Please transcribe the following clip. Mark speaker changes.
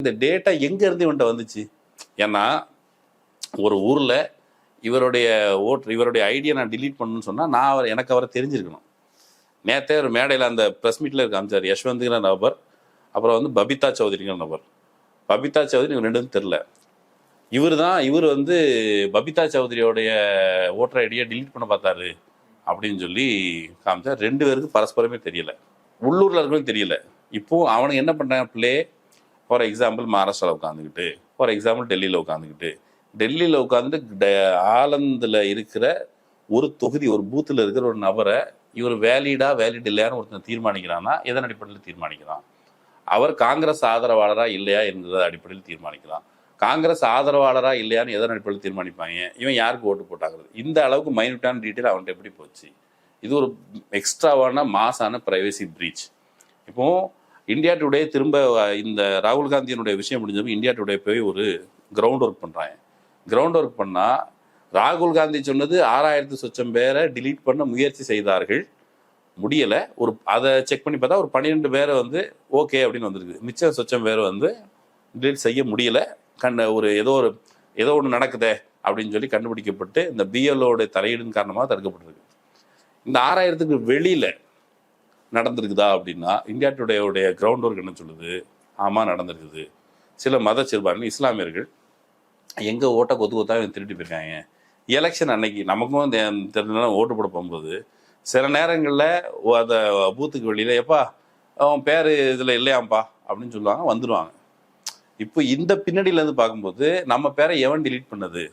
Speaker 1: இந்த டேட்டா எங்க இருந்து இவன்ட்ட வந்துச்சு? ஏன்னா ஒரு ஊர்ல இவருடைய ஐடியா நான் டிலீட் பண்ணணும்னு சொன்னா நான் எனக்கு அவரை தெரிஞ்சிருக்கணும். நேத்தே ஒரு மேடையில் அந்த ப்ரெஸ் மீட்ல காமிச்சார். யஷ்வந்த்ங்கிற நபர், அப்புறம் வந்து பபிதா சௌத்ரிங்கிற நபர். பபிதா சௌத்ரி இவங்க ரெண்டும் தெரியல. இவர் வந்து பபிதா சௌத்ரியோடைய ஓட்டர் ஐடியா டிலீட் பண்ண பார்த்தாரு அப்படின்னு சொல்லி காமிச்சார். 2 பேருக்கு பரஸ்பரமே தெரியல, உள்ளூர்ல இருக்கவும் தெரியல. இப்போ அவனுக்கு என்ன பண்றான் பிள்ளை? ஃபார் எக்ஸாம்பிள் மகாராஷ்டிராவில் உட்காந்துக்கிட்டு, ஃபார் எக்ஸாம்பிள் டெல்லியில் உட்காந்துக்கிட்டு, டெல்லியில் உட்காந்து ஆலந்தில் இருக்கிற ஒரு தொகுதி, ஒரு பூத்தில் இருக்கிற ஒரு நபரை இவர் வேலிட் இல்லையான்னு ஒருத்தன் தீர்மானிக்கிறான்னா எதன் அடிப்படையில் தீர்மானிக்கிறான்? அவர் காங்கிரஸ் ஆதரவாளரா இல்லையா என்கிற அடிப்படையில் தீர்மானிக்கிறான். காங்கிரஸ் ஆதரவாளரா இல்லையான்னு எதன் அடிப்படையில் தீர்மானிப்பாங்க? இவன் யாருக்கு ஓட்டு போட்டாங்கிறது. இந்த அளவுக்கு மைனூட்டான டீட்டெயில் அவன்கிட்ட எப்படி போச்சு? இது ஒரு எக்ஸ்ட்ராவான மாசான பிரைவசி பிரீச். இப்போ இந்தியா டுடே திரும்ப இந்த ராகுல் காந்தியினுடைய விஷயம் முடிஞ்சப்போ இந்தியா டுடே போய் ஒரு கிரவுண்ட் ஒர்க் பண்ணுறாங்க. கிரவுண்ட் ஒர்க் பண்ணால் ராகுல் காந்தி சொன்னது 6000 சொச்சம் பேரை டிலீட் பண்ண முயற்சி செய்தார்கள், முடியலை. அதை செக் பண்ணி பார்த்தா ஒரு 12 பேரை வந்து ஓகே அப்படின்னு வந்திருக்கு. மிச்சம் சொச்சம் பேரை வந்து டிலீட் செய்ய முடியலை. ஏதோ ஒன்று நடக்குதே அப்படின்னு சொல்லி கண்டுபிடிக்கப்பட்டு இந்த பிஎல்ஓடைய தலையீடின் காரணமாக தடுக்கப்பட்டிருக்கு. இந்த 6000க்கு வெளியில் நடந்திருக்குதா அப்படின்னா இந்தியா டுடேவுடைய கிரவுண்ட் ஒர்க் என்ன சொல்லுது? ஆமாம், நடந்திருக்குது. சில மத சிறுபான்மை இஸ்லாமியர்கள் எங்கள் ஓட்டை கொத்தாக திருட்டு போயிருக்காங்க. எலெக்ஷன் அன்னைக்கு நமக்கும் தெரிஞ்ச ஓட்டு போட போகும்போது சில நேரங்களில் அந்த பூத்துக்கு வெளியில் எப்பா அவன் பேர் இதில் இல்லையாம்ப்பா அப்படின்னு சொல்லுவாங்க, வந்துடுவாங்க. இப்போ இந்த பின்னணியிலேருந்து பார்க்கும்போது நம்ம பேரை எவன் டிலீட் பண்ணது?